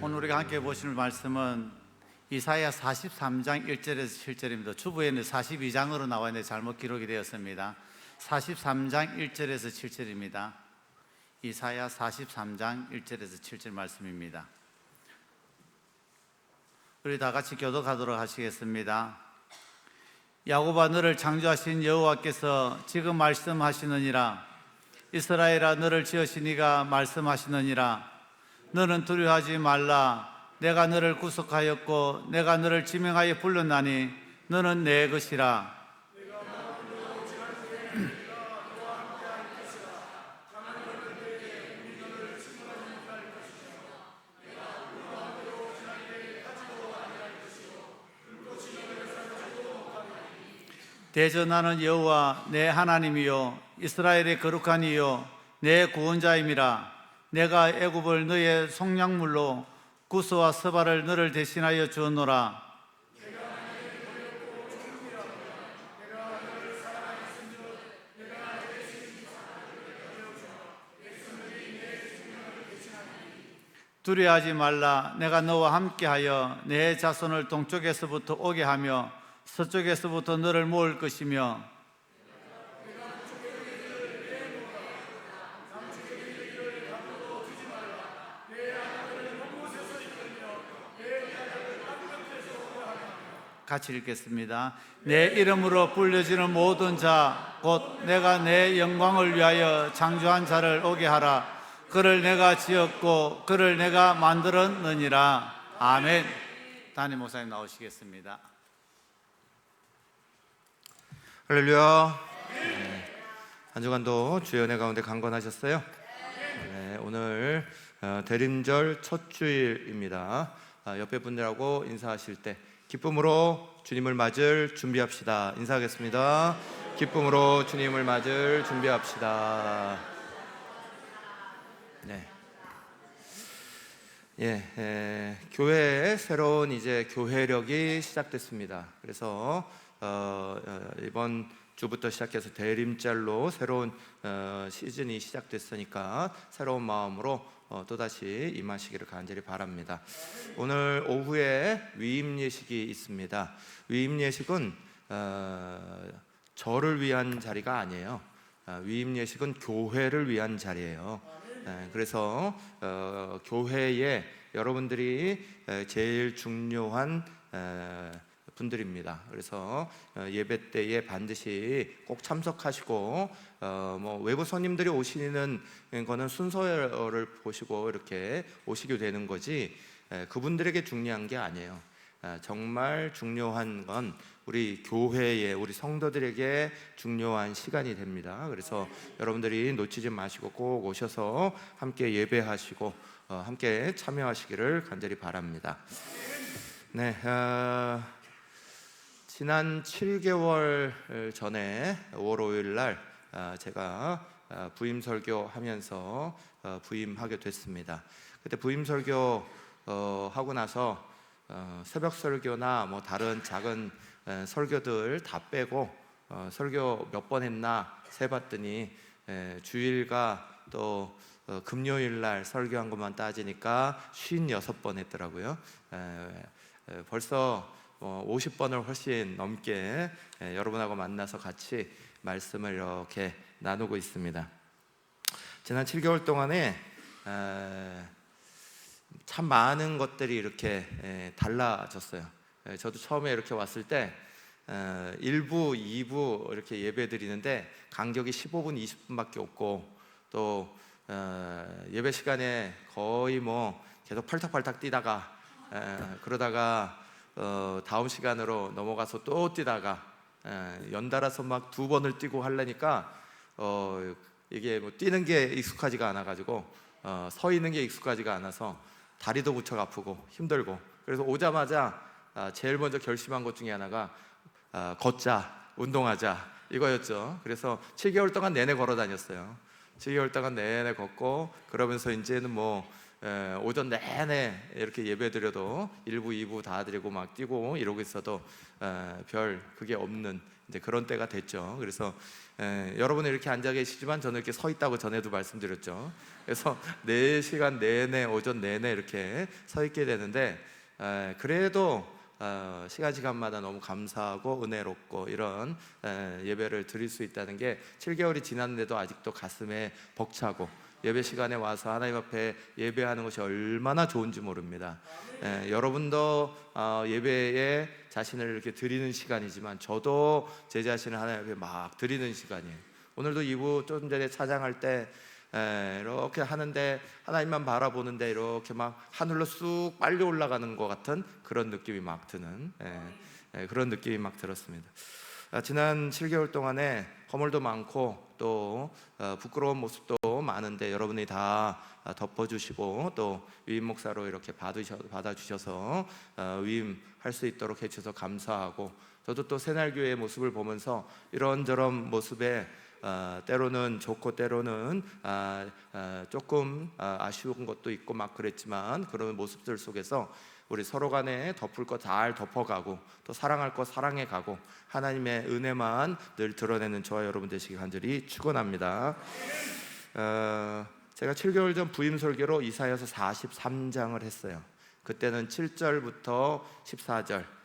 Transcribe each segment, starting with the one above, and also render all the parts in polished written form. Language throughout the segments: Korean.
오늘 우리가 함께 보실 말씀은 이사야 43장 1절에서 7절입니다. 주부에는 42장으로 나와 있는데 잘못 기록이 되었습니다. 43장 1절에서 7절입니다. 이사야 43장 1절에서 7절 말씀입니다. 우리 다 같이 교독하도록 하시겠습니다. 야곱아, 너를 창조하신 여호와께서 지금 말씀하시느니라. 이스라엘아, 너를 지으신 이가 말씀하시느니라. 너는 두려워하지 말라. 내가 너를 구속하였고 내가 너를 지명하여 불렀나니 너는 내 것이라. 대전하는 여호와 내 하나님이요 이스라엘의 거룩한 이요 내 구원자임이라. 내가 애굽을 너의 속량물로 구스와 스바를 너를 대신하여 주었노라. 두려워하지 말라. 내가 너와 함께하여 내 자손을 동쪽에서부터 오게 하며 서쪽에서부터 너를 모을 것이며 같이 읽겠습니다. 내 이름으로 불려지는 모든 자 곧 내가 내 영광을 위하여 창조한 자를 오게 하라. 그를 내가 지었고 그를 내가 만들었느니라. 아멘. 담임 목사님 나오시겠습니다. 할렐루야. 한 주간도 주의 은혜 가운데 강건하셨어요? 네, 오늘 대림절 첫 주일입니다. 옆에 분들하고 인사하실 때 기쁨으로 주님을 맞을 준비합시다. 인사하겠습니다. 기쁨으로 주님을 맞을 준비합시다. 네. 교회의 새로운 이제 교회력이 시작됐습니다. 그래서 이번 주부터 시작해서 대림절로 새로운 시즌이 시작됐으니까 새로운 마음으로 또다시 임하시기를 간절히 바랍니다. 오늘 오후에 위임 예식이 있습니다. 위임 예식은 저를 위한 자리가 아니에요. 위임 예식은 교회를 위한 자리예요. 그래서 교회에 여러분들이 제일 중요한 분들입니다. 그래서 예배 때에 반드시 꼭 참석하시고 외부 손님들이 오시는 거는 순서를 보시고 이렇게 오시게 되는 거지 그분들에게 중요한 게 아니에요. 정말 중요한 건 우리 교회에 우리 성도들에게 중요한 시간이 됩니다. 그래서 여러분들이 놓치지 마시고 꼭 오셔서 함께 예배하시고 함께 참여하시기를 간절히 바랍니다. 네. 지난 7개월 전에 5월 5일 날 제가 부임 설교하면서 부임하게 됐습니다. 그때 부임 설교 하고 나서 새벽 설교나 뭐 다른 작은 설교들 다 빼고 설교 몇 번 했나 세봤더니 주일과 또 금요일 날 설교한 것만 따지니까 56번 했더라고요. 벌써 50번을 훨씬 넘게 여러분하고 만나서 같이 말씀을 이렇게 나누고 있습니다. 지난 7개월 동안에 참 많은 것들이 이렇게 달라졌어요. 저도 처음에 이렇게 왔을 때 1부, 2부 이렇게 예배 드리는데 간격이 15분, 20분밖에 없고 또 예배 시간에 거의 뭐 계속 팔딱팔딱 뛰다가 그러다가 다음 시간으로 넘어가서 또 뛰다가 연달아서 막 2번을 뛰고 하려니까 이게 뭐 뛰는 게 익숙하지가 않아가지고 서 있는 게 익숙하지가 않아서 다리도 무척 아프고 힘들고 그래서 오자마자 제일 먼저 결심한 것 중에 하나가 걷자, 운동하자 이거였죠. 그래서 7개월 동안 내내 걸어 다녔어요. 7개월 동안 내내 걷고 그러면서 이제는 뭐 오전 내내 이렇게 예배드려도 1부, 2부 다 드리고 막 뛰고 이러고 있어도 별 그게 없는 이제 그런 때가 됐죠. 그래서 여러분은 이렇게 앉아 계시지만 저는 이렇게 서 있다고 전에도 말씀드렸죠. 그래서 4시간 내내 오전 내내 이렇게 서 있게 되는데 그래도 시간마다 너무 감사하고 은혜롭고 이런 예배를 드릴 수 있다는 게 7개월이 지났는데도 아직도 가슴에 벅차고 예배 시간에 와서 하나님 앞에 예배하는 것이 얼마나 좋은지 모릅니다. 여러분도 예배에 자신을 이렇게 드리는 시간이지만 저도 제 자신을 하나님 앞에 막 드리는 시간이에요. 오늘도 2부 좀 전에 찬양할 때 이렇게 하는데 하나님만 바라보는데 이렇게 막 하늘로 쑥 빨리 올라가는 것 같은 그런 느낌이 막 드는 그런 느낌이 막 들었습니다. 지난 7개월 동안에 허물도 많고 또 부끄러운 모습도 많은데 여러분이 다 덮어주시고 또 위임 목사로 이렇게 받아주셔서 위임할 수 있도록 해주셔서 감사하고, 저도 또 새날교회의 모습을 보면서 이런저런 모습에 때로는 좋고 때로는 조금 아쉬운 것도 있고 막 그랬지만, 그런 모습들 속에서 우리 서로 간에 덮을 거 잘 덮어가고 또 사랑할 거 사랑해가고 하나님의 은혜만 늘 드러내는 저와 여러분 되시기 간절히 축원합니다. 제가 7개월 전 부임 설교로 이사야서 43장을 했어요. 그때는 7절부터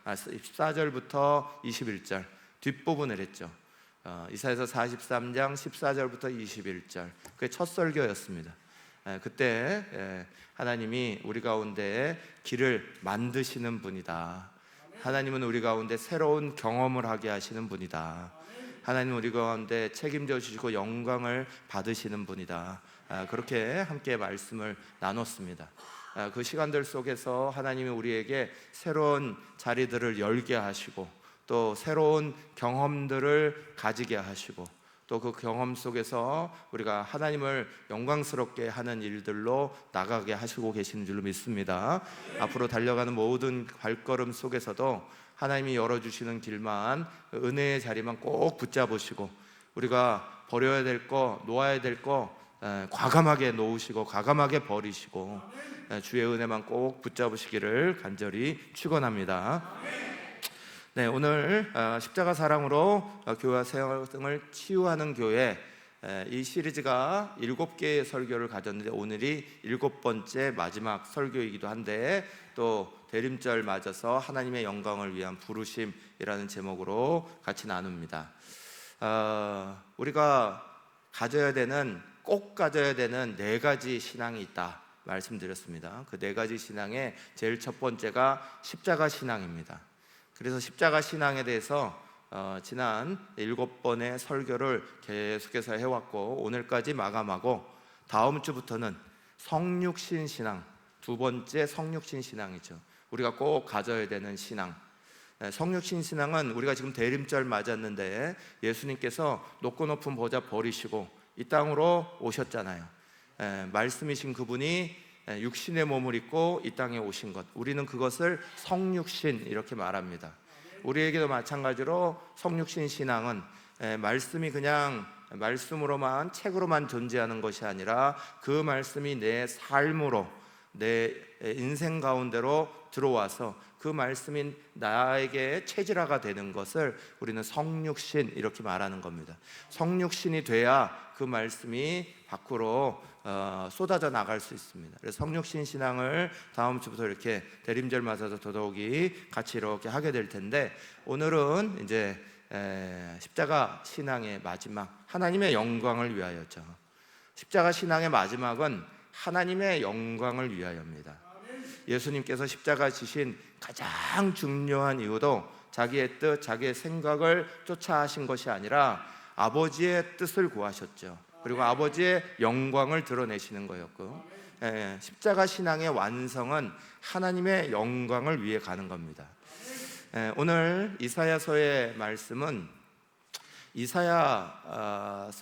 14절부터 21절 뒷부분을 했죠. 이사야서 43장 14절부터 21절 그게 첫 설교였습니다. 그때 하나님이 우리 가운데 길을 만드시는 분이다. 하나님은 우리 가운데 새로운 경험을 하게 하시는 분이다. 하나님은 우리 가운데 책임져 주시고 영광을 받으시는 분이다. 그렇게 함께 말씀을 나눴습니다. 그 시간들 속에서 하나님이 우리에게 새로운 자리들을 열게 하시고 또 새로운 경험들을 가지게 하시고 또 그 경험 속에서 우리가 하나님을 영광스럽게 하는 일들로 나가게 하시고 계시는 줄로 믿습니다. 앞으로 달려가는 모든 발걸음 속에서도 하나님이 열어주시는 길만, 은혜의 자리만 꼭 붙잡으시고 우리가 버려야 될 거, 놓아야 될 거 과감하게 놓으시고 과감하게 버리시고 주의 은혜만 꼭 붙잡으시기를 간절히 축원합니다. 네, 오늘 십자가 사랑으로 교회와 세상을 치유하는 교회, 이 시리즈가 7개의 설교를 가졌는데 오늘이 7번째 마지막 설교이기도 한데 또 대림절 맞아서 하나님의 영광을 위한 부르심이라는 제목으로 같이 나눕니다. 우리가 꼭 가져야 되는 4가지 신앙이 있다 말씀드렸습니다. 그 4가지 신앙의 제일 첫 번째가 십자가 신앙입니다. 그래서 십자가 신앙에 대해서 지난 7번의 설교를 계속해서 해왔고 오늘까지 마감하고 다음 주부터는 성육신 신앙, 2번째 성육신 신앙이죠. 우리가 꼭 가져야 되는 신앙. 성육신 신앙은 우리가 지금 대림절 맞았는데 예수님께서 높고 높은 보좌 버리시고 이 땅으로 오셨잖아요. 말씀이신 그분이 육신의 몸을 입고 이 땅에 오신 것, 우리는 그것을 성육신 이렇게 말합니다. 우리에게도 마찬가지로 성육신 신앙은 말씀이 그냥 말씀으로만, 책으로만 존재하는 것이 아니라 그 말씀이 내 삶으로, 내 인생 가운데로 들어와서 그 말씀이 나에게 체질화가 되는 것을 우리는 성육신 이렇게 말하는 겁니다. 성육신이 돼야 그 말씀이 밖으로 쏟아져 나갈 수 있습니다. 그래서 성육신 신앙을 다음 주부터 이렇게 대림절 맞아서 더더욱이 같이 이렇게 하게 될 텐데, 오늘은 이제 십자가 신앙의 마지막, 하나님의 영광을 위하여죠. 십자가 신앙의 마지막은 하나님의 영광을 위하여입니다. 예수님께서 십자가 지신 가장 중요한 이유도 자기의 뜻, 자기의 생각을 쫓아 하신 것이 아니라 아버지의 뜻을 구하셨죠. 그리고 아버지의 영광을 드러내시는 거였고, 십자가 신앙의 완성은 하나님의 영광을 위해 가는 겁니다. 오늘 이사야서의 말씀은 이사야서가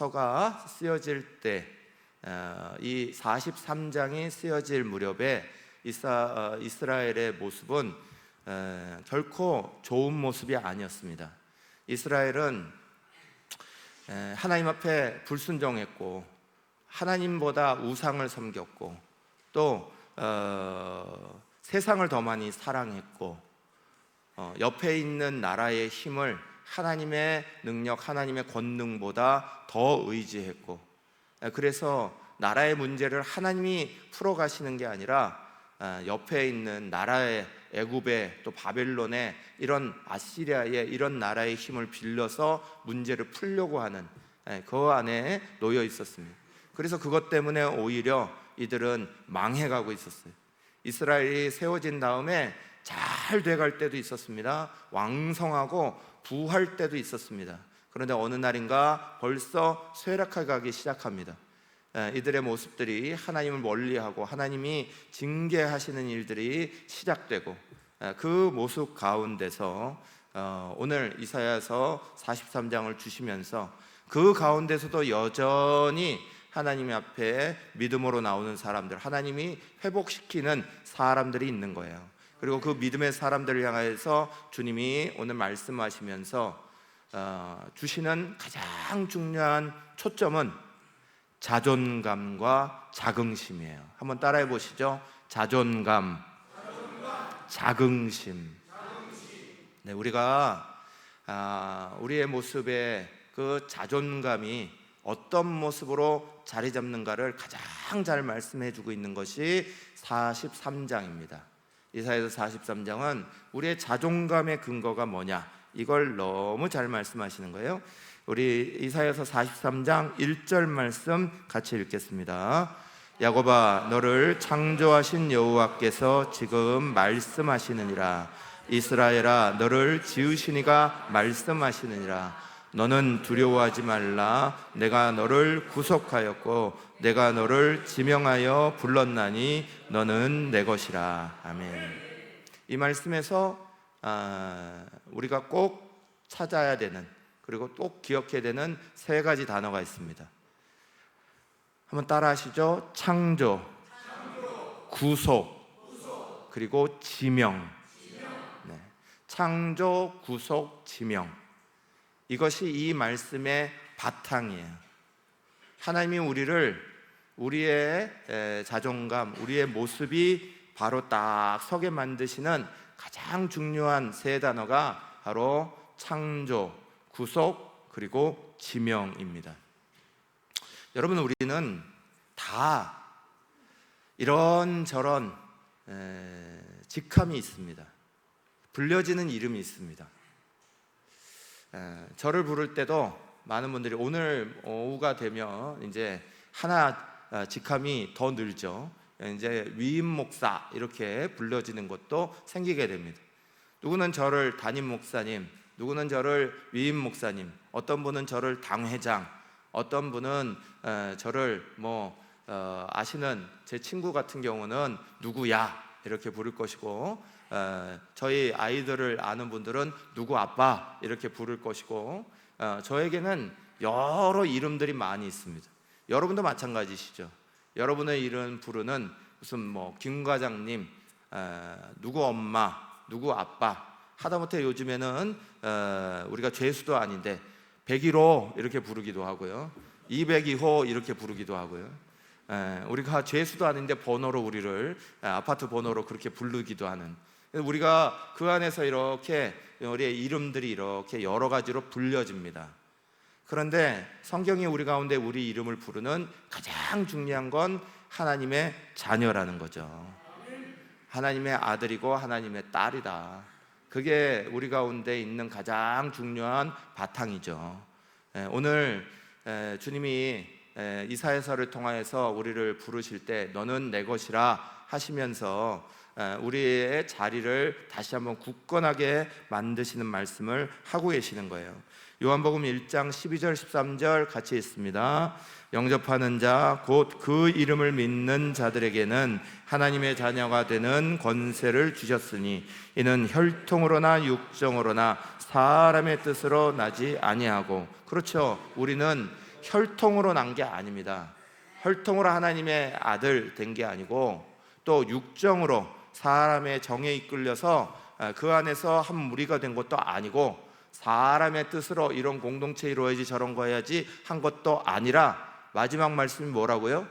쓰여질 때, 이 43장이 쓰여질 무렵에 이스라엘의 모습은 결코 좋은 모습이 아니었습니다. 이스라엘은 하나님 앞에 불순종했고 하나님보다 우상을 섬겼고 또 세상을 더 많이 사랑했고 옆에 있는 나라의 힘을 하나님의 능력, 하나님의 권능보다 더 의지했고, 그래서 나라의 문제를 하나님이 풀어가시는 게 아니라 옆에 있는 나라의 애굽의 또 바벨론의 이런 아시리아의 이런 나라의 힘을 빌려서 문제를 풀려고 하는 그 안에 놓여 있었습니다. 그래서 그것 때문에 오히려 이들은 망해가고 있었어요. 이스라엘이 세워진 다음에 잘 돼갈 때도 있었습니다. 왕성하고 부할 때도 있었습니다. 그런데 어느 날인가 벌써 쇠락해 가기 시작합니다. 이들의 모습들이 하나님을 멀리하고 하나님이 징계하시는 일들이 시작되고, 그 모습 가운데서 오늘 이사야서 43장을 주시면서 그 가운데서도 여전히 하나님 앞에 믿음으로 나오는 사람들, 하나님이 회복시키는 사람들이 있는 거예요. 그리고 그 믿음의 사람들을 향해서 주님이 오늘 말씀하시면서 주시는 가장 중요한 초점은 자존감과 자긍심이에요. 한번 따라해 보시죠. 자존감, 자긍심. 네, 우리가 우리의 모습에 그 자존감이 어떤 모습으로 자리 잡는가를 가장 잘 말씀해 주고 있는 것이 43장입니다. 이사야서 43장은 우리의 자존감의 근거가 뭐냐, 이걸 너무 잘 말씀하시는 거예요. 우리 이사야서 43장 1절 말씀 같이 읽겠습니다. 야곱아, 너를 창조하신 여호와께서 지금 말씀하시느니라. 이스라엘아, 너를 지으신 이가 말씀하시느니라. 너는 두려워하지 말라. 내가 너를 구속하였고 내가 너를 지명하여 불렀나니 너는 내 것이라. 아멘. 이 말씀에서 우리가 꼭 찾아야 되는, 그리고 꼭 기억해야 되는 세 가지 단어가 있습니다. 한번 따라 하시죠. 창조, 구속, 그리고 지명. 네. 창조, 구속, 지명. 이것이 이 말씀의 바탕이에요. 하나님이 우리의 자존감, 우리의 모습이 바로 딱 서게 만드시는 가장 중요한 세 단어가 바로 창조, 구속, 그리고 지명입니다. 여러분, 우리는 다 이런저런 직함이 있습니다. 불려지는 이름이 있습니다. 저를 부를 때도 많은 분들이 오늘 오후가 되면 이제 하나 직함이 더 늘죠. 이제 위임 목사 이렇게 불려지는 것도 생기게 됩니다. 누구는 저를 담임 목사님, 누구는 저를 위임 목사님, 어떤 분은 저를 당회장, 어떤 분은 저를 아시는 제 친구 같은 경우는 누구야 이렇게 부를 것이고, 저희 아이들을 아는 분들은 누구 아빠 이렇게 부를 것이고, 저에게는 여러 이름들이 많이 있습니다. 여러분도 마찬가지시죠. 여러분의 이름 부르는 무슨 김 과장님, 누구 엄마, 누구 아빠, 하다못해 요즘에는 우리가 죄수도 아닌데 101호 이렇게 부르기도 하고요, 202호 이렇게 부르기도 하고요. 우리가 죄수도 아닌데 번호로 우리를 아파트 번호로 그렇게 부르기도 하는, 우리가 그 안에서 이렇게 우리의 이름들이 이렇게 여러 가지로 불려집니다. 그런데 성경이 우리 가운데 우리 이름을 부르는 가장 중요한 건 하나님의 자녀라는 거죠. 하나님의 아들이고 하나님의 딸이다. 그게 우리 가운데 있는 가장 중요한 바탕이죠. 오늘 주님이 이사야서를 통하여서 우리를 부르실 때 너는 내 것이라 하시면서 우리의 자리를 다시 한번 굳건하게 만드시는 말씀을 하고 계시는 거예요. 요한복음 1장 12절 13절 같이 읽습니다. 영접하는 자 곧 그 이름을 믿는 자들에게는 하나님의 자녀가 되는 권세를 주셨으니 이는 혈통으로나 육정으로나 사람의 뜻으로 나지 아니하고. 그렇죠, 우리는 혈통으로 난 게 아닙니다. 혈통으로 하나님의 아들 된 게 아니고, 또 육정으로 사람의 정에 이끌려서 그 안에서 한 무리가 된 것도 아니고, 사람의 뜻으로 이런 공동체 이루어야지 저런 거 해야지 한 것도 아니라, 마지막 말씀이 뭐라고요?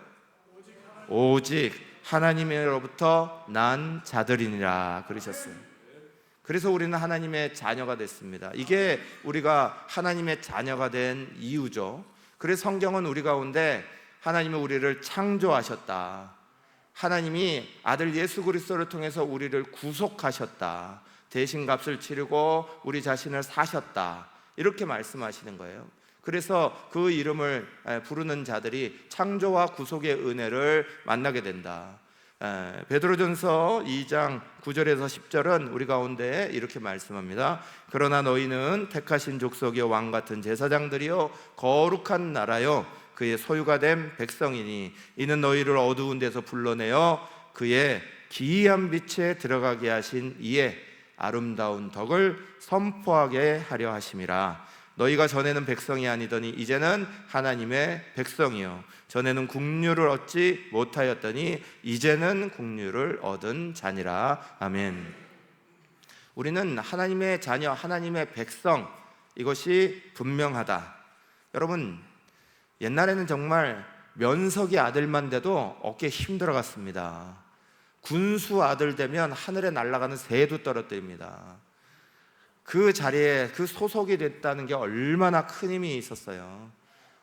오직 하나님으로부터 난 자들이니라 그러셨어요. 그래서 우리는 하나님의 자녀가 됐습니다. 이게 우리가 하나님의 자녀가 된 이유죠. 그래서 성경은 우리 가운데 하나님은 우리를 창조하셨다, 하나님이 아들 예수 그리스도를 통해서 우리를 구속하셨다, 대신값을 치르고 우리 자신을 사셨다, 이렇게 말씀하시는 거예요. 그래서 그 이름을 부르는 자들이 창조와 구속의 은혜를 만나게 된다. 베드로전서 2장 9절에서 10절은 우리 가운데 이렇게 말씀합니다. 그러나 너희는 택하신 족속의 왕 같은 제사장들이요 거룩한 나라요 그의 소유가 된 백성이니 이는 너희를 어두운 데서 불러내어 그의 기이한 빛에 들어가게 하신 이의 아름다운 덕을 선포하게 하려 하심이라. 너희가 전에는 백성이 아니더니 이제는 하나님의 백성이요 전에는 국류를 얻지 못하였더니 이제는 국류를 얻은 자니라. 아멘. 우리는 하나님의 자녀, 하나님의 백성, 이것이 분명하다. 여러분, 옛날에는 정말 면석이 아들만 돼도 어깨에 힘들어갔습니다. 군수 아들 되면 하늘에 날아가는 새도 떨어뜨립니다. 그 자리에 그 소속이 됐다는 게 얼마나 큰 힘이 있었어요.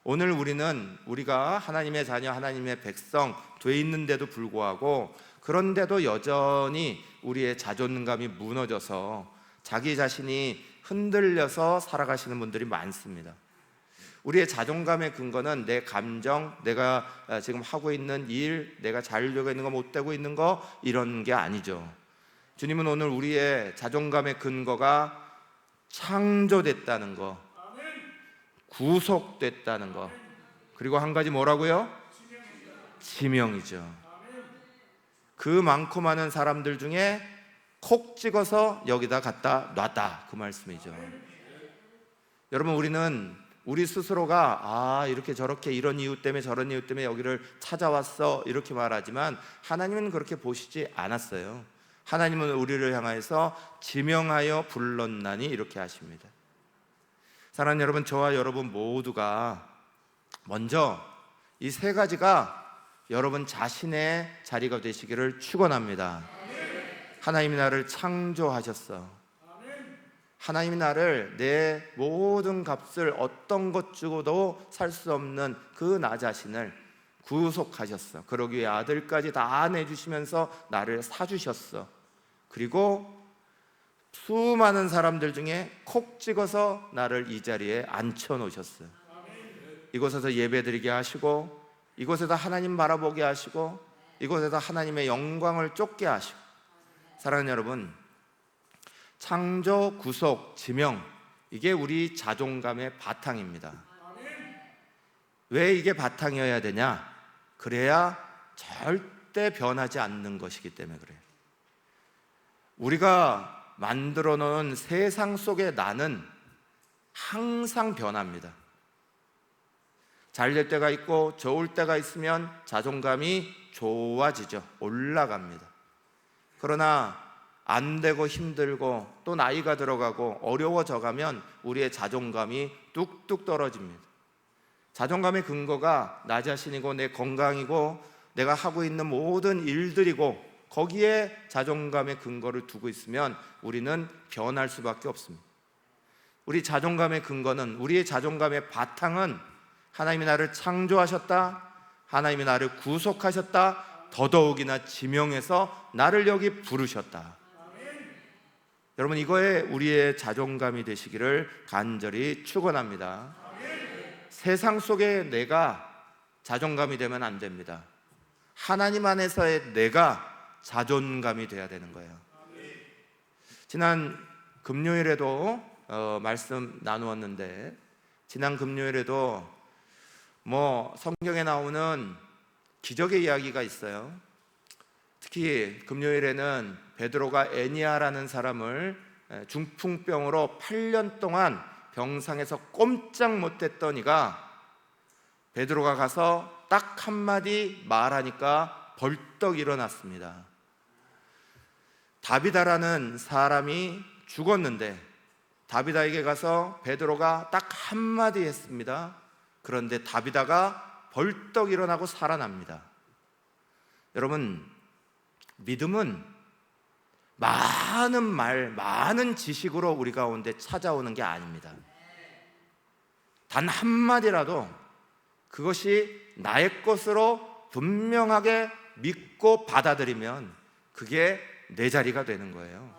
오늘 우리가 하나님의 자녀, 하나님의 백성 돼 있는데도 불구하고, 그런데도 여전히 우리의 자존감이 무너져서 자기 자신이 흔들려서 살아가시는 분들이 많습니다. 우리의 자존감의 근거는 내 감정, 내가 지금 하고 있는 일, 내가 자르려고 있는 거, 못 되고 있는 거, 이런 게 아니죠. 주님은 오늘 우리의 자존감의 근거가 창조됐다는 거, 구속됐다는 거, 그리고 한 가지 뭐라고요? 지명이죠. 그 많고 많은 사람들 중에 콕 찍어서 여기다 갖다 놨다, 그 말씀이죠. 여러분, 우리 스스로가 이렇게 저렇게 이런 이유 때문에 저런 이유 때문에 여기를 찾아왔어, 이렇게 말하지만 하나님은 그렇게 보시지 않았어요. 하나님은 우리를 향하여서 지명하여 불렀나니 이렇게 하십니다. 사랑하는 여러분, 저와 여러분 모두가 먼저 이 세 가지가 여러분 자신의 자리가 되시기를 축원합니다. 하나님이 나를 창조하셨어. 하나님이 나를 내 모든 값을 어떤 것 주고도 살 수 없는 그 나 자신을 구속하셨어. 그러기 위해 아들까지 다 내주시면서 나를 사주셨어. 그리고 수많은 사람들 중에 콕 찍어서 나를 이 자리에 앉혀놓으셨어요. 이곳에서 예배드리게 하시고, 이곳에서 하나님 바라보게 하시고, 이곳에서 하나님의 영광을 쫓게 하시고. 사랑하는 여러분, 창조, 구속, 지명, 이게 우리 자존감의 바탕입니다. 왜 이게 바탕이어야 되냐? 그래야 절대 변하지 않는 것이기 때문에 그래요. 우리가 만들어 놓은 세상 속의 나는 항상 변합니다. 잘 될 때가 있고 좋을 때가 있으면 자존감이 좋아지죠. 올라갑니다. 그러나 안 되고 힘들고 또 나이가 들어가고 어려워져 가면 우리의 자존감이 뚝뚝 떨어집니다. 자존감의 근거가 나 자신이고 내 건강이고 내가 하고 있는 모든 일들이고, 거기에 자존감의 근거를 두고 있으면 우리는 변할 수밖에 없습니다. 우리 자존감의 근거는, 우리의 자존감의 바탕은 하나님이 나를 창조하셨다, 하나님이 나를 구속하셨다, 더더욱이나 지명해서 나를 여기 부르셨다. 여러분, 이거에 우리의 자존감이 되시기를 간절히 축원합니다. 세상 속에 내가 자존감이 되면 안 됩니다. 하나님 안에서의 내가 자존감이 돼야 되는 거예요. 지난 금요일에도 말씀 나누었는데, 지난 금요일에도 성경에 나오는 기적의 이야기가 있어요. 특히 금요일에는 베드로가 애니아라는 사람을 중풍병으로 8년 동안 병상에서 꼼짝 못했던 이가 베드로가 가서 딱 한마디 말하니까 벌떡 일어났습니다. 다비다라는 사람이 죽었는데 다비다에게 가서 베드로가 딱 한마디 했습니다. 그런데 다비다가 벌떡 일어나고 살아납니다. 여러분, 믿음은 많은 말, 많은 지식으로 우리 가운데 찾아오는 게 아닙니다. 단 한마디라도 그것이 나의 것으로 분명하게 믿고 받아들이면 그게 내 자리가 되는 거예요.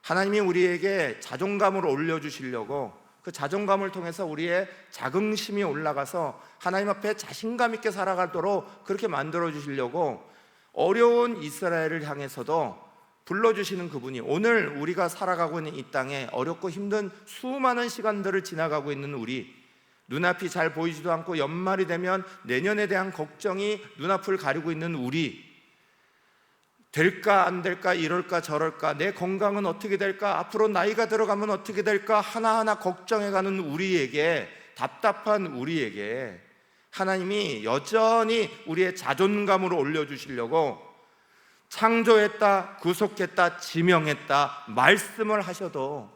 하나님이 우리에게 자존감을 올려주시려고 그 자존감을 통해서 우리의 자긍심이 올라가서 하나님 앞에 자신감 있게 살아가도록 그렇게 만들어 주시려고 어려운 이스라엘을 향해서도 불러주시는 그분이, 오늘 우리가 살아가고 있는 이 땅에 어렵고 힘든 수많은 시간들을 지나가고 있는 우리, 눈앞이 잘 보이지도 않고 연말이 되면 내년에 대한 걱정이 눈앞을 가리고 있는 우리, 될까 안 될까, 이럴까 저럴까, 내 건강은 어떻게 될까, 앞으로 나이가 들어가면 어떻게 될까 하나하나 걱정해가는 우리에게, 답답한 우리에게 하나님이 여전히 우리의 자존감을 올려주시려고 창조했다, 구속했다, 지명했다 말씀을 하셔도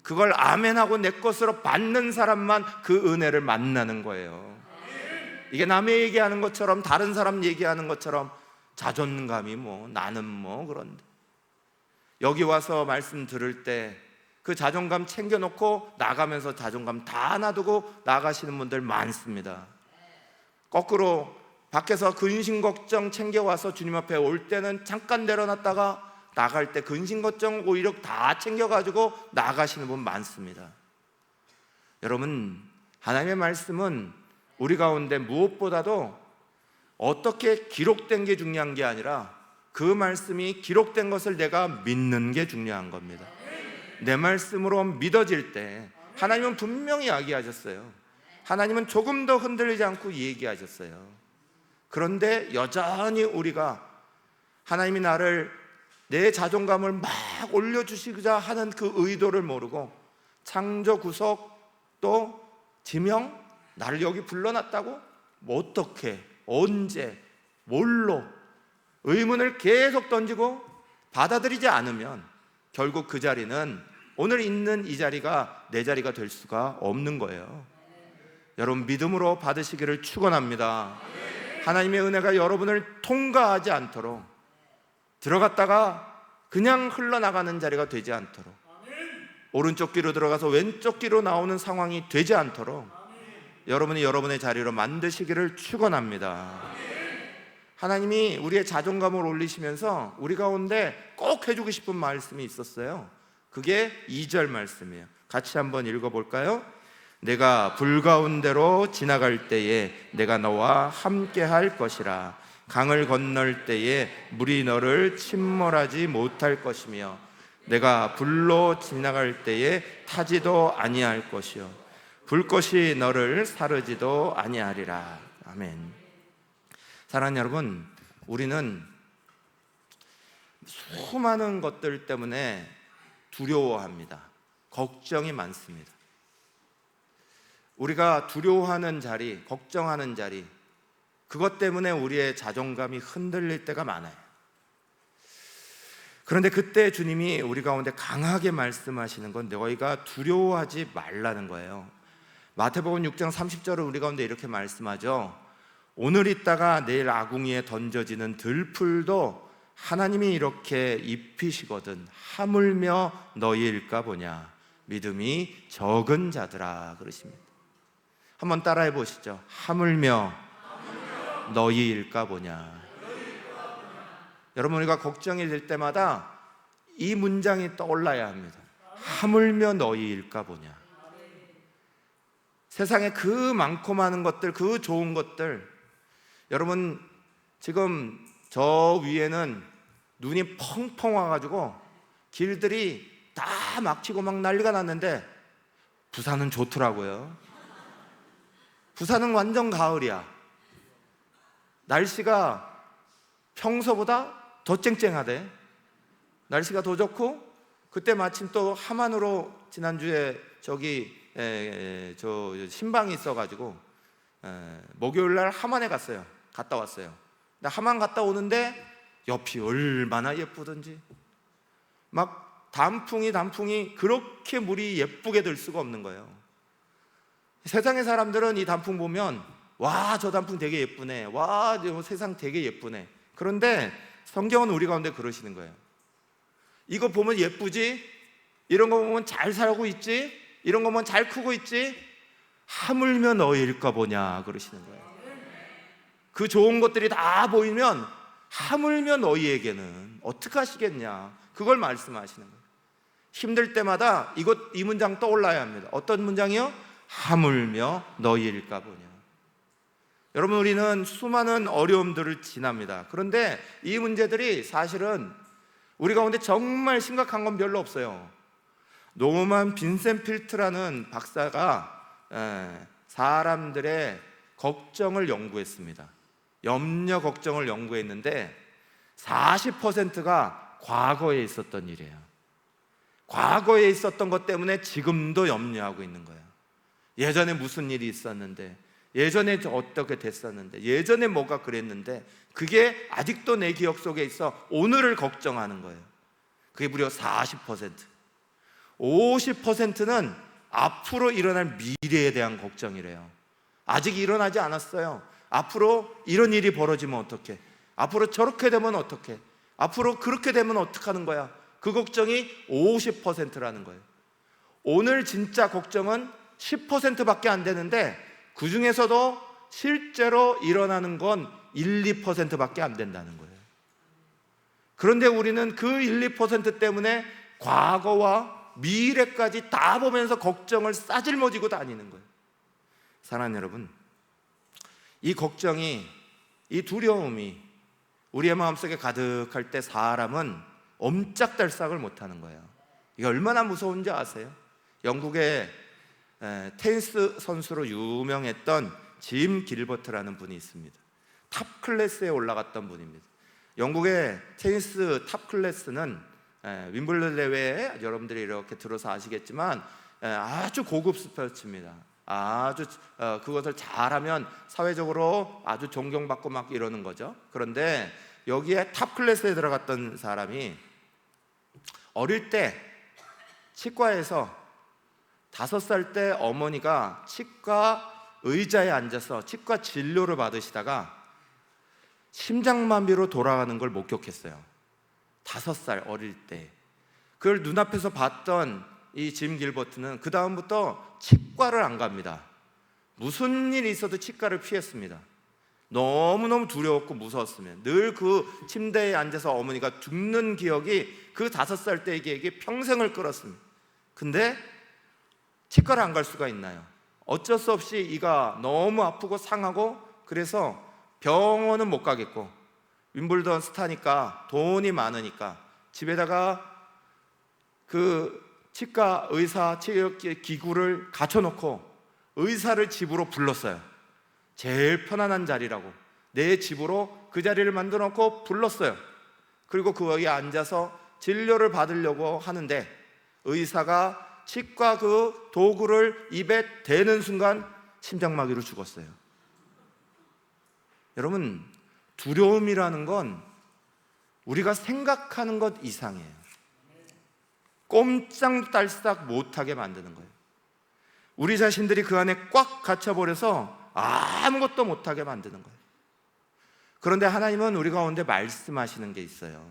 그걸 아멘하고 내 것으로 받는 사람만 그 은혜를 만나는 거예요. 이게 남의 얘기하는 것처럼, 다른 사람 얘기하는 것처럼 자존감이 뭐, 나는 뭐, 그런데 여기 와서 말씀 들을 때 그 자존감 챙겨놓고 나가면서 자존감 다 놔두고 나가시는 분들 많습니다. 거꾸로 밖에서 근심 걱정 챙겨와서 주님 앞에 올 때는 잠깐 내려놨다가 나갈 때 근심 걱정 오히려 다 챙겨가지고 나가시는 분 많습니다. 여러분, 하나님의 말씀은 우리 가운데 무엇보다도 어떻게 기록된 게 중요한 게 아니라 그 말씀이 기록된 것을 내가 믿는 게 중요한 겁니다. 내 말씀으로 믿어질 때 하나님은 분명히 이야기하셨어요. 하나님은 조금 더 흔들리지 않고 얘기하셨어요. 그런데 여전히 우리가 하나님이 나를, 내 자존감을 막 올려주시고자 하는 그 의도를 모르고 창조, 구속, 또 지명, 나를 여기 불러놨다고? 뭐 어떻게, 언제, 뭘로 의문을 계속 던지고 받아들이지 않으면 결국 그 자리는, 오늘 있는 이 자리가 내 자리가 될 수가 없는 거예요. 여러분, 믿음으로 받으시기를 축원합니다. 하나님의 은혜가 여러분을 통과하지 않도록, 들어갔다가 그냥 흘러나가는 자리가 되지 않도록, 오른쪽 귀로 들어가서 왼쪽 귀로 나오는 상황이 되지 않도록 여러분이 여러분의 자리로 만드시기를 축원합니다. 하나님이 우리의 자존감을 올리시면서 우리 가운데 꼭 해주고 싶은 말씀이 있었어요. 그게 2절 말씀이에요. 같이 한번 읽어볼까요? 내가 불 가운데로 지나갈 때에 내가 너와 함께 할 것이라. 강을 건널 때에 물이 너를 침몰하지 못할 것이며 내가 불로 지나갈 때에 타지도 아니할 것이요 불꽃이 너를 사르지도 아니하리라. 아멘. 사랑하는 여러분, 우리는 수많은 것들 때문에 두려워합니다. 걱정이 많습니다. 우리가 두려워하는 자리, 걱정하는 자리, 그것 때문에 우리의 자존감이 흔들릴 때가 많아요. 그런데 그때 주님이 우리 가운데 강하게 말씀하시는 건 너희가 두려워하지 말라는 거예요. 마태복음 6장 30절을 우리 가운데 이렇게 말씀하죠. 오늘 있다가 내일 아궁이에 던져지는 들풀도 하나님이 이렇게 입히시거든 하물며 너희일까 보냐. 믿음이 적은 자들아 그러십니다. 한번 따라해 보시죠. 하물며 너희일까 보냐. 여러분, 우리가 걱정이 될 때마다 이 문장이 떠올라야 합니다. 하물며 너희일까 보냐. 세상에 그 많고 많은 것들, 그 좋은 것들, 여러분 지금 저 위에는 눈이 펑펑 와가지고 길들이 다 막히고 막 난리가 났는데 부산은 좋더라고요. 부산은 완전 가을이야. 날씨가 평소보다 더 쨍쨍하대. 날씨가 더 좋고, 그때 마침 또 함안으로 지난주에 저기 저 신방이 있어가지고 목요일날 함안에 갔다 왔어요. 근데 함안 갔다 오는데 옆이 얼마나 예쁘던지, 막 단풍이 그렇게 물이 예쁘게 들 수가 없는 거예요. 세상의 사람들은 이 단풍 보면 와, 저 단풍 되게 예쁘네, 와, 세상 되게 예쁘네. 그런데 성경은 우리 가운데 그러시는 거예요. 이거 보면 예쁘지? 이런 거 보면 잘 살고 있지? 이런 거 보면 잘 크고 있지? 하물며 너희일까 보냐 그러시는 거예요. 그 좋은 것들이 다 보이면 하물며 너희에게는 어떻게 하시겠냐, 그걸 말씀하시는 거예요. 힘들 때마다 이 문장 떠올라야 합니다. 어떤 문장이요? 하물며 너희일까 보냐. 여러분, 우리는 수많은 어려움들을 지납니다. 그런데 이 문제들이 사실은 우리 가운데 정말 심각한 건 별로 없어요. 노만 빈센필트라는 박사가 사람들의 걱정을 연구했습니다. 염려 걱정을 연구했는데 40%가 과거에 있었던 일이에요. 과거에 있었던 것 때문에 지금도 염려하고 있는 거예요. 예전에 무슨 일이 있었는데, 예전에 어떻게 됐었는데, 예전에 뭐가 그랬는데, 그게 아직도 내 기억 속에 있어 오늘을 걱정하는 거예요. 그게 무려 40%. 50%는 앞으로 일어날 미래에 대한 걱정이래요. 아직 일어나지 않았어요. 앞으로 이런 일이 벌어지면 어떡해? 앞으로 저렇게 되면 어떡해? 앞으로 그렇게 되면 어떡하는 거야? 그 걱정이 50%라는 거예요. 오늘 진짜 걱정은 10%밖에 안 되는데, 그 중에서도 실제로 일어나는 건 1, 2%밖에 안 된다는 거예요. 그런데 우리는 그 1, 2% 때문에 과거와 미래까지 다 보면서 걱정을 싸질머지고 다니는 거예요. 사랑하는 여러분, 이 걱정이, 이 두려움이 우리의 마음속에 가득할 때 사람은 옴짝달싹을 못하는 거예요. 이게 얼마나 무서운지 아세요? 영국의 테니스 선수로 유명했던 짐 길버트라는 분이 있습니다. 탑 클래스에 올라갔던 분입니다. 영국의 테니스 탑 클래스는 윈블던 대회에 여러분들이 이렇게 들어서 아시겠지만 아주 고급 스포츠입니다. 아주 그것을 잘하면 사회적으로 아주 존경받고 막 이러는 거죠. 그런데 여기에 탑 클래스에 들어갔던 사람이 어릴 때 치과에서 5살 때 어머니가 치과 의자에 앉아서 치과 진료를 받으시다가 심장마비로 돌아가는 걸 목격했어요. 5살 어릴 때. 그걸 눈앞에서 봤던 이 짐 길버트는 그 다음부터 치과를 안 갑니다. 무슨 일이 있어도 치과를 피했습니다. 너무너무 두려웠고 무서웠으면 늘 그 침대에 앉아서 어머니가 죽는 기억이 그 5살 때 에게 평생을 끌었습니다. 근데 치과를 안 갈 수가 있나요? 어쩔 수 없이 이가 너무 아프고 상하고, 그래서 병원은 못 가겠고, 윈블던 스타니까 돈이 많으니까 집에다가 그 치과 의사 기구를 갖춰놓고 의사를 집으로 불렀어요. 제일 편안한 자리라고 내 집으로 그 자리를 만들어 놓고 불렀어요. 그리고 거기에 앉아서 진료를 받으려고 하는데 의사가 치과 그 도구를 입에 대는 순간 심장마비로 죽었어요. 여러분, 두려움이라는 건 우리가 생각하는 것 이상이에요. 꼼짝달싹 못하게 만드는 거예요. 우리 자신들이 그 안에 꽉 갇혀버려서 아무것도 못하게 만드는 거예요. 그런데 하나님은 우리 가운데 말씀하시는 게 있어요.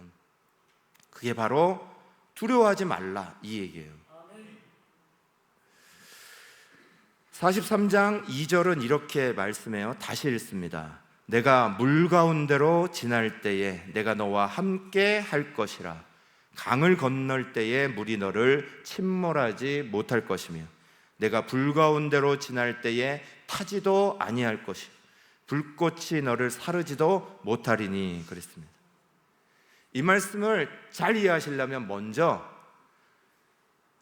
그게 바로 두려워하지 말라, 이 얘기예요. 43장 2절은 이렇게 말씀해요. 다시 읽습니다. 내가 물 가운데로 지날 때에 내가 너와 함께 할 것이라. 강을 건널 때에 물이 너를 침몰하지 못할 것이며 내가 불 가운데로 지날 때에 타지도 아니할 것이 불꽃이 너를 사르지도 못하리니 그랬습니다. 이 말씀을 잘 이해하시려면 먼저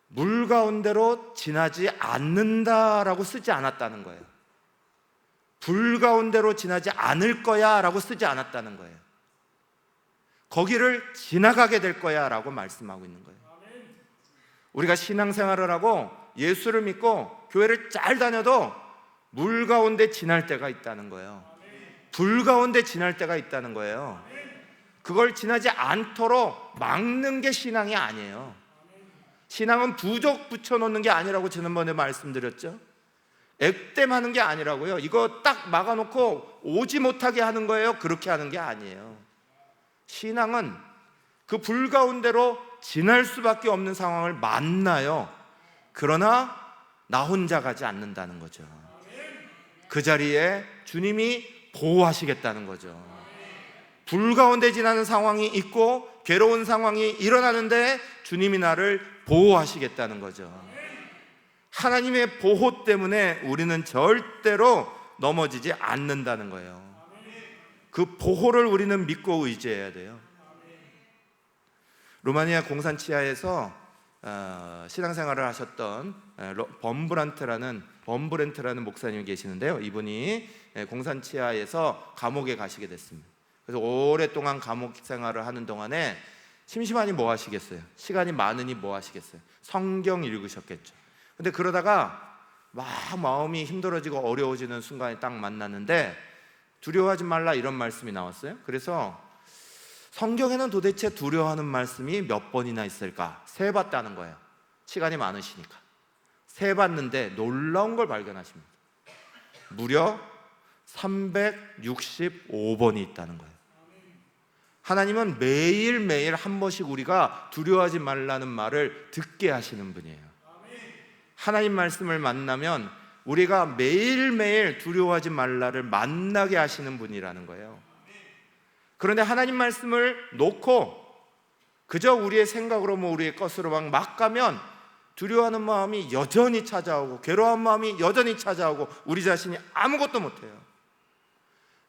물 가운데로 지나지 않는다라고 쓰지 않았다는 거예요. 불 가운데로 지나지 않을 거야 라고 쓰지 않았다는 거예요. 거기를 지나가게 될 거야 라고 말씀하고 있는 거예요. 우리가 신앙생활을 하고 예수를 믿고 교회를 잘 다녀도 물 가운데 지날 때가 있다는 거예요. 불 가운데 지날 때가 있다는 거예요. 그걸 지나지 않도록 막는 게 신앙이 아니에요. 신앙은 부적 붙여놓는 게 아니라고 지난번에 말씀드렸죠. 액땜하는 게 아니라고요. 이거 딱 막아놓고 오지 못하게 하는 거예요. 그렇게 하는 게 아니에요. 신앙은 그 불 가운데로 지날 수밖에 없는 상황을 만나요. 그러나 나 혼자 가지 않는다는 거죠. 그 자리에 주님이 보호하시겠다는 거죠. 불 가운데 지나는 상황이 있고 괴로운 상황이 일어나는데 주님이 나를 보호하시겠다는 거죠. 하나님의 보호 때문에 우리는 절대로 넘어지지 않는다는 거예요. 그 보호를 우리는 믿고 의지해야 돼요. 루마니아 공산치하에서 신앙생활을 하셨던 범브란트라는 목사님이 계시는데요. 이분이 공산치하에서 감옥에 가시게 됐습니다. 그래서 오랫동안 감옥 생활을 하는 동안에 심심하니 뭐 하시겠어요? 시간이 많으니 뭐 하시겠어요? 성경 읽으셨겠죠. 근데 그러다가 막 마음이 힘들어지고 어려워지는 순간에 딱 만났는데 두려워하지 말라 이런 말씀이 나왔어요. 그래서 성경에는 도대체 두려워하는 말씀이 몇 번이나 있을까? 세 봤다는 거예요. 시간이 많으시니까 세 봤는데 놀라운 걸 발견하십니다. 무려 365번이 있다는 거예요. 하나님은 매일매일 한 번씩 우리가 두려워하지 말라는 말을 듣게 하시는 분이에요. 하나님 말씀을 만나면 우리가 매일매일 두려워하지 말라를 만나게 하시는 분이라는 거예요. 그런데 하나님 말씀을 놓고 그저 우리의 생각으로 우리의 것으로 막 가면 두려워하는 마음이 여전히 찾아오고 괴로운 마음이 여전히 찾아오고 우리 자신이 아무것도 못해요.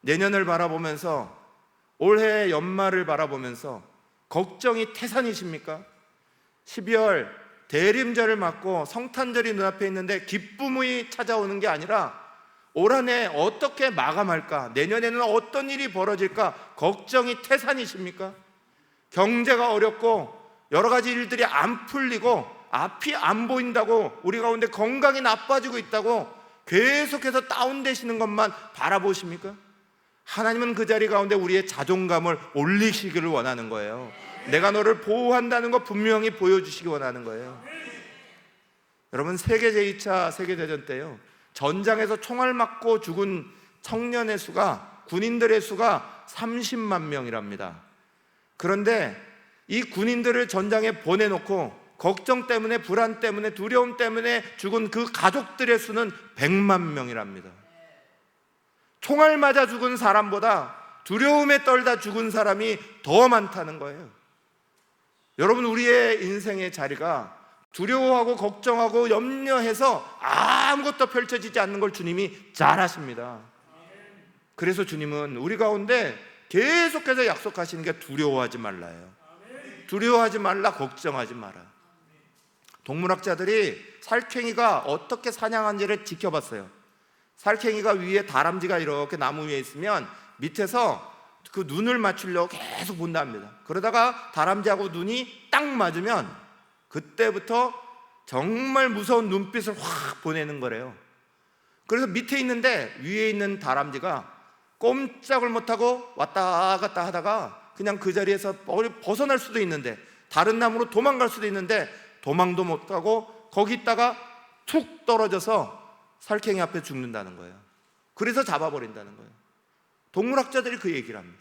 내년을 바라보면서 올해 연말을 바라보면서 걱정이 태산이십니까? 12월 대림절을 맞고 성탄절이 눈앞에 있는데 기쁨이 찾아오는 게 아니라 올 한 해 어떻게 마감할까? 내년에는 어떤 일이 벌어질까? 걱정이 태산이십니까? 경제가 어렵고 여러 가지 일들이 안 풀리고 앞이 안 보인다고 우리 가운데 건강이 나빠지고 있다고 계속해서 다운되시는 것만 바라보십니까? 하나님은 그 자리 가운데 우리의 자존감을 올리시기를 원하는 거예요. 내가 너를 보호한다는 거 분명히 보여주시기 원하는 거예요. 여러분, 세계 제2차 세계대전 때요, 전장에서 총알 맞고 죽은 청년의 수가, 군인들의 수가 30만 명이랍니다. 그런데 이 군인들을 전장에 보내놓고 걱정 때문에, 불안 때문에, 두려움 때문에 죽은 그 가족들의 수는 100만 명이랍니다. 총알 맞아 죽은 사람보다 두려움에 떨다 죽은 사람이 더 많다는 거예요. 여러분, 우리의 인생의 자리가 두려워하고 걱정하고 염려해서 아무것도 펼쳐지지 않는 걸 주님이 잘 아십니다. 그래서 주님은 우리 가운데 계속해서 약속하시는 게 두려워하지 말라예요. 두려워하지 말라, 걱정하지 마라. 동물학자들이 살쾡이가 어떻게 사냥하는지를 지켜봤어요. 살쾡이가 위에 다람쥐가 이렇게 나무 위에 있으면 밑에서 그 눈을 맞추려고 계속 본답니다. 그러다가 다람쥐하고 눈이 딱 맞으면 그때부터 정말 무서운 눈빛을 확 보내는 거래요. 그래서 밑에 있는데 위에 있는 다람쥐가 꼼짝을 못하고 왔다 갔다 하다가 그냥 그 자리에서 벗어날 수도 있는데, 다른 나무로 도망갈 수도 있는데 도망도 못하고 거기 있다가 툭 떨어져서 살쾡이 앞에 죽는다는 거예요. 그래서 잡아버린다는 거예요. 동물학자들이 그 얘기를 합니다.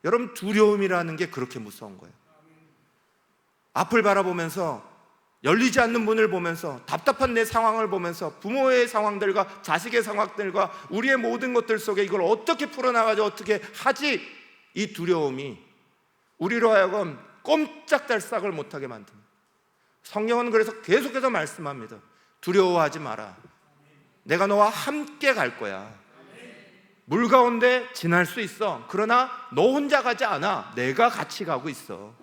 여러분, 두려움이라는 게 그렇게 무서운 거예요. 앞을 바라보면서, 열리지 않는 문을 보면서, 답답한 내 상황을 보면서, 부모의 상황들과 자식의 상황들과 우리의 모든 것들 속에 이걸 어떻게 풀어나가지, 어떻게 하지, 이 두려움이 우리로 하여금 꼼짝달싹을 못하게 만듭니다. 성경은 그래서 계속해서 말씀합니다. 두려워하지 마라. 내가 너와 함께 갈 거야. 물 가운데 지날 수 있어. 그러나 너 혼자 가지 않아. 내가 같이 가고 있어.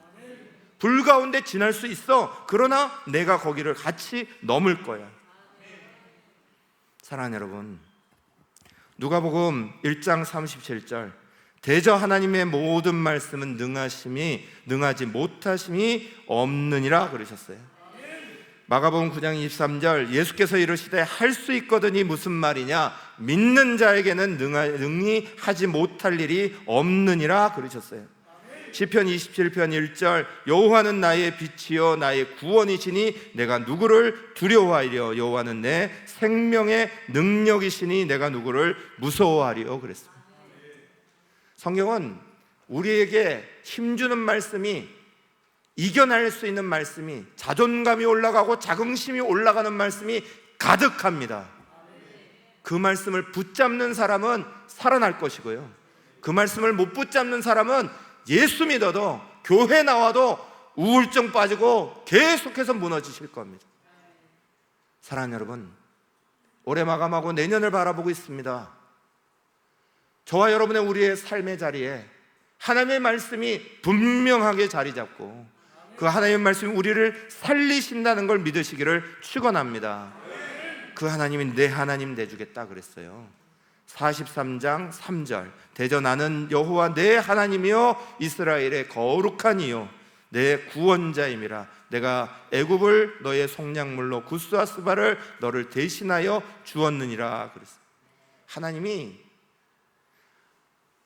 불 가운데 지날 수 있어. 그러나 내가 거기를 같이 넘을 거야. 사랑하는 여러분, 누가복음 1장 37절, 대저 하나님의 모든 말씀은 능하지 못하심이 없느니라 그러셨어요. 마가복음 9장 23절, 예수께서 이르시되 할 수 있거든이 무슨 말이냐, 믿는 자에게는 능히 하지 못할 일이 없느니라 그러셨어요. 시편 27편 1절, 여호와는 나의 빛이요 나의 구원이시니 내가 누구를 두려워하리요, 여호와는 내 생명의 능력이시니 내가 누구를 무서워하리요 그랬습니다. 성경은 우리에게 힘주는 말씀이, 이겨낼 수 있는 말씀이, 자존감이 올라가고 자긍심이 올라가는 말씀이 가득합니다. 그 말씀을 붙잡는 사람은 살아날 것이고요, 그 말씀을 못 붙잡는 사람은 예수 믿어도 교회 나와도 우울증 빠지고 계속해서 무너지실 겁니다. 사랑하는 여러분, 올해 마감하고 내년을 바라보고 있습니다. 저와 여러분의 우리의 삶의 자리에 하나님의 말씀이 분명하게 자리 잡고 그 하나님의 말씀이 우리를 살리신다는 걸 믿으시기를 축원합니다. 그 하나님이 내 하나님 내주겠다 그랬어요. 43장 3절, 대저 나는 여호와 내 하나님이요 이스라엘의 거룩한 이요 내 구원자임이라. 내가 애굽을 너의 속량물로 구스와 스바를 너를 대신하여 주었느니라 그랬어요. 하나님이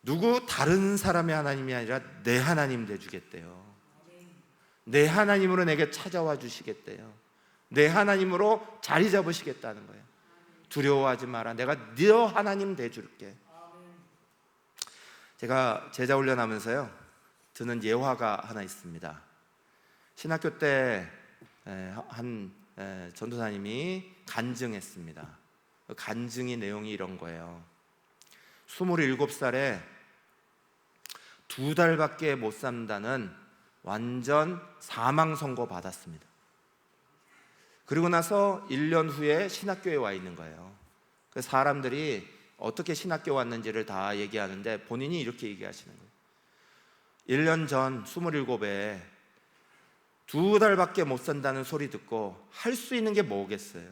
누구 다른 사람의 하나님이 아니라 내 하나님 돼주겠대요. 내 하나님으로 내게 찾아와 주시겠대요. 내 하나님으로 자리 잡으시겠다는 거예요. 두려워하지 마라. 내가 네 하나님 돼줄게. 제가 제자 훈련하면서요 드는 예화가 하나 있습니다. 신학교 때 한 전도사님이 간증했습니다. 그 간증의 내용이 이런 거예요. 27살에 2달밖에 못 산다는 완전 사망 선고 받았습니다. 그리고 나서 1년 후에 신학교에 와 있는 거예요. 그 사람들이 어떻게 신학교 왔는지를 다 얘기하는데 본인이 이렇게 얘기하시는 거예요. 1년 전 27에 2달밖에 못 산다는 소리 듣고 할 수 있는 게 뭐겠어요?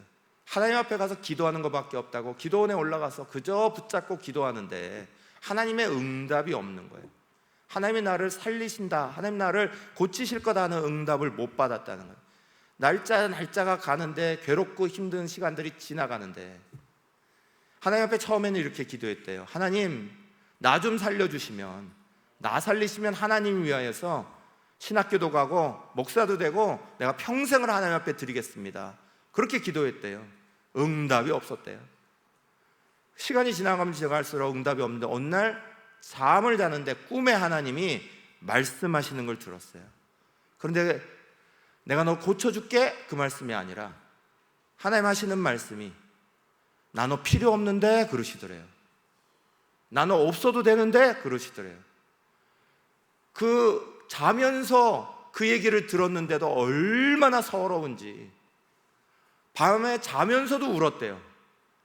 하나님 앞에 가서 기도하는 것밖에 없다고 기도원에 올라가서 그저 붙잡고 기도하는데 하나님의 응답이 없는 거예요. 하나님이 나를 살리신다, 하나님 나를 고치실 거다는 응답을 못 받았다는 거예요. 날짜가 가는데 괴롭고 힘든 시간들이 지나가는데 하나님 앞에 처음에는 이렇게 기도했대요. 하나님, 나 좀 살려주시면, 나 살리시면 하나님 위하여서 신학교도 가고 목사도 되고 내가 평생을 하나님 앞에 드리겠습니다. 그렇게 기도했대요. 응답이 없었대요. 시간이 지나가면 지나갈수록 응답이 없는데 어느 날 잠을 자는데 꿈에 하나님이 말씀하시는 걸 들었어요. 그런데 내가 너 고쳐줄게 그 말씀이 아니라 하나님 하시는 말씀이 나 너 필요 없는데 그러시더래요. 나 너 없어도 되는데 그러시더래요. 그 자면서 그 얘기를 들었는데도 얼마나 서러운지 밤에 자면서도 울었대요.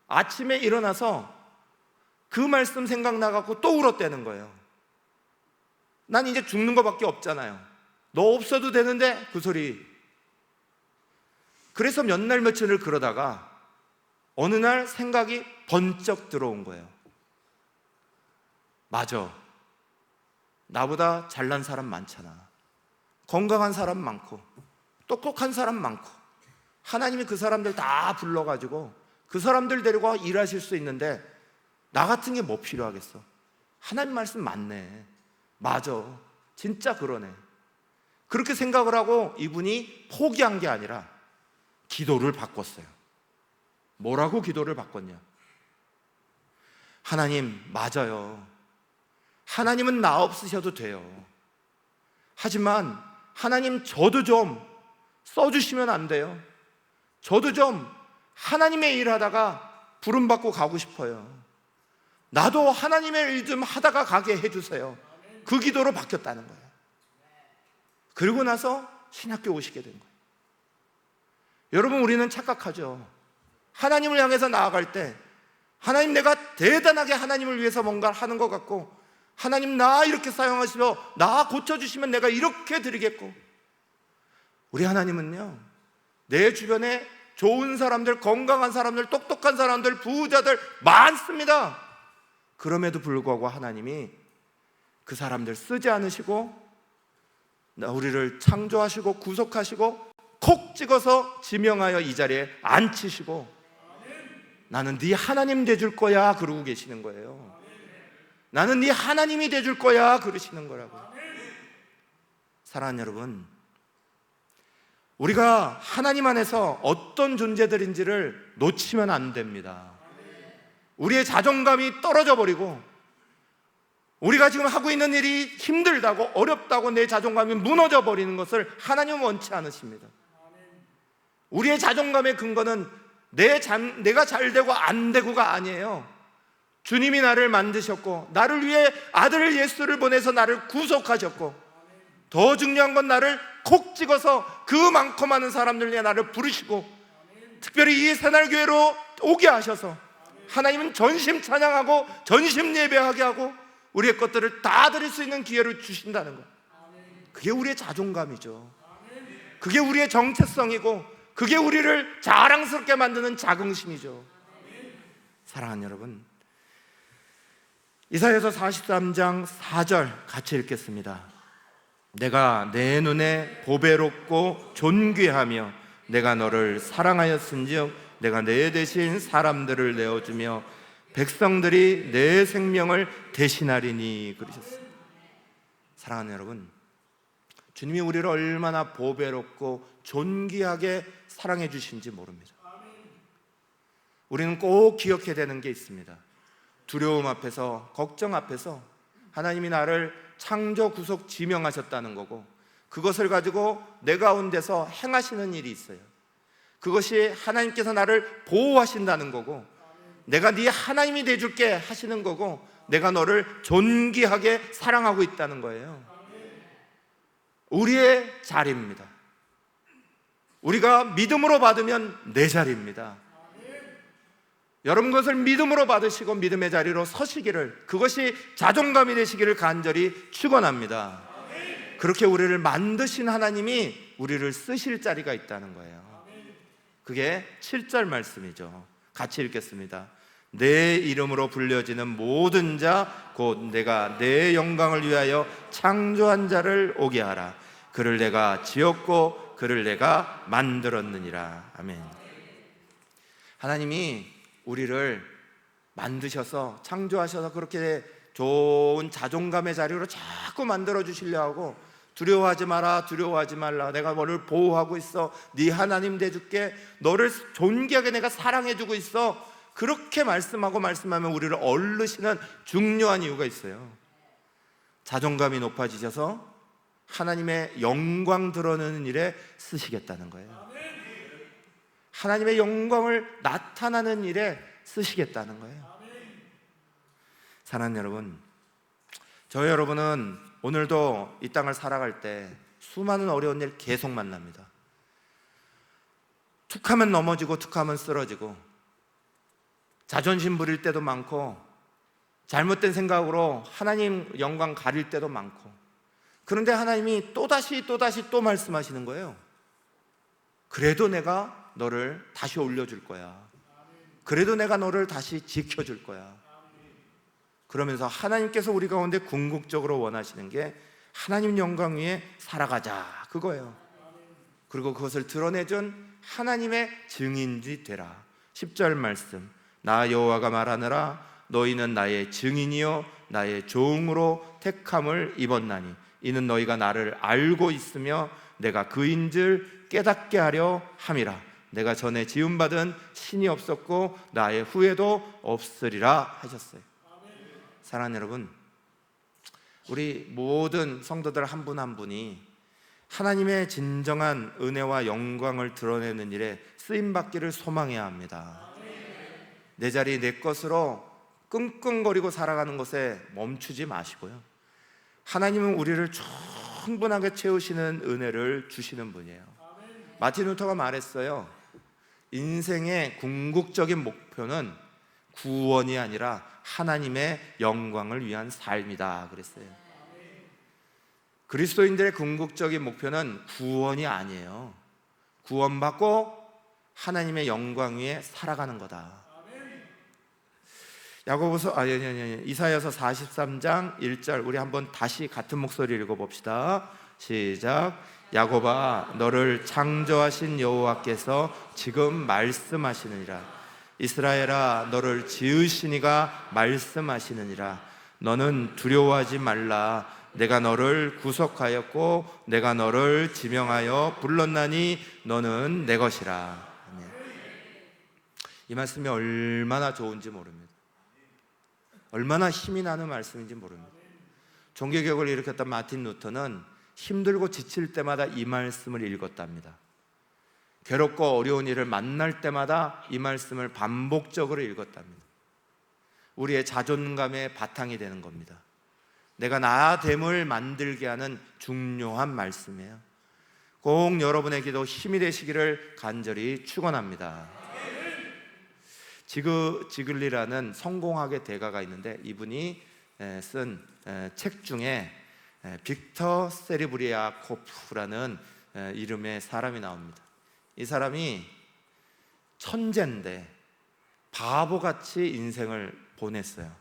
아침에 일어나서 그 말씀 생각나갖고 또 울었다는 거예요. 난 이제 죽는 것밖에 없잖아요. 너 없어도 되는데 그 소리. 그래서 몇 날 며칠을 그러다가 어느 날 생각이 번쩍 들어온 거예요. 맞아, 나보다 잘난 사람 많잖아. 건강한 사람 많고 똑똑한 사람 많고 하나님이 그 사람들 다 불러가지고 그 사람들 데리고 일하실 수 있는데 나 같은 게 뭐 필요하겠어. 하나님 말씀 맞네. 맞아, 진짜 그러네. 그렇게 생각을 하고 이분이 포기한 게 아니라 기도를 바꿨어요. 뭐라고 기도를 바꿨냐? 하나님, 맞아요. 하나님은 나 없으셔도 돼요. 하지만 하나님, 저도 좀 써주시면 안 돼요? 저도 좀 하나님의 일 하다가 부름받고 가고 싶어요. 나도 하나님의 일 좀 하다가 가게 해주세요. 그 기도로 바뀌었다는 거예요. 그리고 나서 신학교 오시게 된 거예요. 여러분, 우리는 착각하죠. 하나님을 향해서 나아갈 때 하나님, 내가 대단하게 하나님을 위해서 뭔가 하는 것 같고 하나님, 나 이렇게 사용하시며 나 고쳐주시면 내가 이렇게 드리겠고. 우리 하나님은요, 내 주변에 좋은 사람들, 건강한 사람들, 똑똑한 사람들, 부자들 많습니다. 그럼에도 불구하고 하나님이 그 사람들 쓰지 않으시고 우리를 창조하시고 구속하시고 콕 찍어서 지명하여 이 자리에 앉히시고 나는 네 하나님 돼줄 거야 그러고 계시는 거예요. 나는 네 하나님이 돼줄 거야 그러시는 거라고요. 사랑하는 여러분, 우리가 하나님 안에서 어떤 존재들인지를 놓치면 안 됩니다. 우리의 자존감이 떨어져 버리고 우리가 지금 하고 있는 일이 힘들다고 어렵다고 내 자존감이 무너져 버리는 것을 하나님은 원치 않으십니다. 우리의 자존감의 근거는 내가 잘 되고 안 되고가 아니에요. 주님이 나를 만드셨고 나를 위해 아들 예수를 보내서 나를 구속하셨고, 더 중요한 건 나를 콕 찍어서 그 많고 많은 사람들 위해 나를 부르시고 특별히 이 새날교회로 오게 하셔서 하나님은 전심 찬양하고 전심 예배하게 하고 우리의 것들을 다 드릴 수 있는 기회를 주신다는 것. 그게 우리의 자존감이죠. 그게 우리의 정체성이고 그게 우리를 자랑스럽게 만드는 자긍심이죠. 사랑하는 여러분, 이사야서 43장 4절 같이 읽겠습니다. 내가 내 눈에 보배롭고 존귀하며 내가 너를 사랑하였은즉 내가 내 대신 사람들을 내어주며 백성들이 내 생명을 대신하리니 그러셨습니다. 사랑하는 여러분, 주님이 우리를 얼마나 보배롭고 존귀하게 사랑해 주신지 모릅니다. 우리는 꼭 기억해야 되는 게 있습니다. 두려움 앞에서, 걱정 앞에서 하나님이 나를 창조, 구속, 지명하셨다는 거고, 그것을 가지고 내 가운데서 행하시는 일이 있어요. 그것이 하나님께서 나를 보호하신다는 거고, 내가 네 하나님이 돼줄게 하시는 거고, 내가 너를 존귀하게 사랑하고 있다는 거예요. 우리의 자리입니다. 우리가 믿음으로 받으면 내 자리입니다. 여러분, 것을 믿음으로 받으시고 믿음의 자리로 서시기를, 그것이 자존감이 되시기를 간절히 축원합니다. 그렇게 우리를 만드신 하나님이 우리를 쓰실 자리가 있다는 거예요. 그게 7절 말씀이죠. 같이 읽겠습니다. 내 이름으로 불려지는 모든 자 곧 내가 내 영광을 위하여 창조한 자를 오게 하라. 그를 내가 지었고 그를 내가 만들었느니라. 아멘. 하나님이 우리를 만드셔서 창조하셔서 그렇게 좋은 자존감의 자리로 자꾸 만들어 주시려 하고, 두려워하지 마라, 두려워하지 말라, 내가 너를 보호하고 있어, 네 하나님 돼줄게, 너를 존귀하게 내가 사랑해주고 있어, 그렇게 말씀하면 우리를 얼르시는 중요한 이유가 있어요. 자존감이 높아지셔서 하나님의 영광 드러내는 일에 쓰시겠다는 거예요. 하나님의 영광을 나타나는 일에 쓰시겠다는 거예요. 사랑하는 여러분, 저 여러분은 오늘도 이 땅을 살아갈 때 수많은 어려운 일 계속 만납니다. 툭하면 넘어지고 툭하면 쓰러지고, 자존심 부릴 때도 많고, 잘못된 생각으로 하나님 영광 가릴 때도 많고, 그런데 하나님이 또다시 또 말씀하시는 거예요. 그래도 내가 너를 다시 올려줄 거야. 그래도 내가 너를 다시 지켜줄 거야. 그러면서 하나님께서 우리 가운데 궁극적으로 원하시는 게 하나님 영광 위에 살아가자, 그거예요. 그리고 그것을 드러내준 하나님의 증인이 되라. 10절 말씀, 나 여호와가 말하느라 너희는 나의 증인이요 나의 종으로 택함을 입었나니 이는 너희가 나를 알고 있으며 내가 그인줄 깨닫게 하려 함이라. 내가 전에 지음받은 신이 없었고 나의 후에도 없으리라 하셨어요. 사랑하는 여러분, 우리 모든 성도들 한 분 한 분이 하나님의 진정한 은혜와 영광을 드러내는 일에 쓰임받기를 소망해야 합니다. 내 자리 내 것으로 끙끙거리고 살아가는 것에 멈추지 마시고요, 하나님은 우리를 충분하게 채우시는 은혜를 주시는 분이에요. 마틴 루터가 말했어요. 인생의 궁극적인 목표는 구원이 아니라 하나님의 영광을 위한 삶이다 그랬어요. 그리스도인들의 궁극적인 목표는 구원이 아니에요. 구원받고 하나님의 영광 위에 살아가는 거다. 이사야서 43장 1절 우리 한번 다시 같은 목소리 읽어봅시다. 시작. 야곱아, 너를 창조하신 여호와께서 지금 말씀하시느니라. 이스라엘아, 너를 지으신 이가 말씀하시느니라. 너는 두려워하지 말라. 내가 너를 구속하였고 내가 너를 지명하여 불렀나니 너는 내 것이라. 아멘. 이 말씀이 얼마나 좋은지 모릅니다. 얼마나 힘이 나는 말씀인지 모릅니다. 종교개혁을 일으켰던 마틴 루터는 힘들고 지칠 때마다 이 말씀을 읽었답니다. 괴롭고 어려운 일을 만날 때마다 이 말씀을 반복적으로 읽었답니다. 우리의 자존감의 바탕이 되는 겁니다. 내가 나됨을 만들게 하는 중요한 말씀이에요. 꼭 여러분의 기도 힘이 되시기를 간절히 축원합니다. 지글리라는 성공학의 대가가 있는데 이분이 쓴 책 중에 빅터 세리브리아코프라는 이름의 사람이 나옵니다. 이 사람이 천재인데 바보같이 인생을 보냈어요.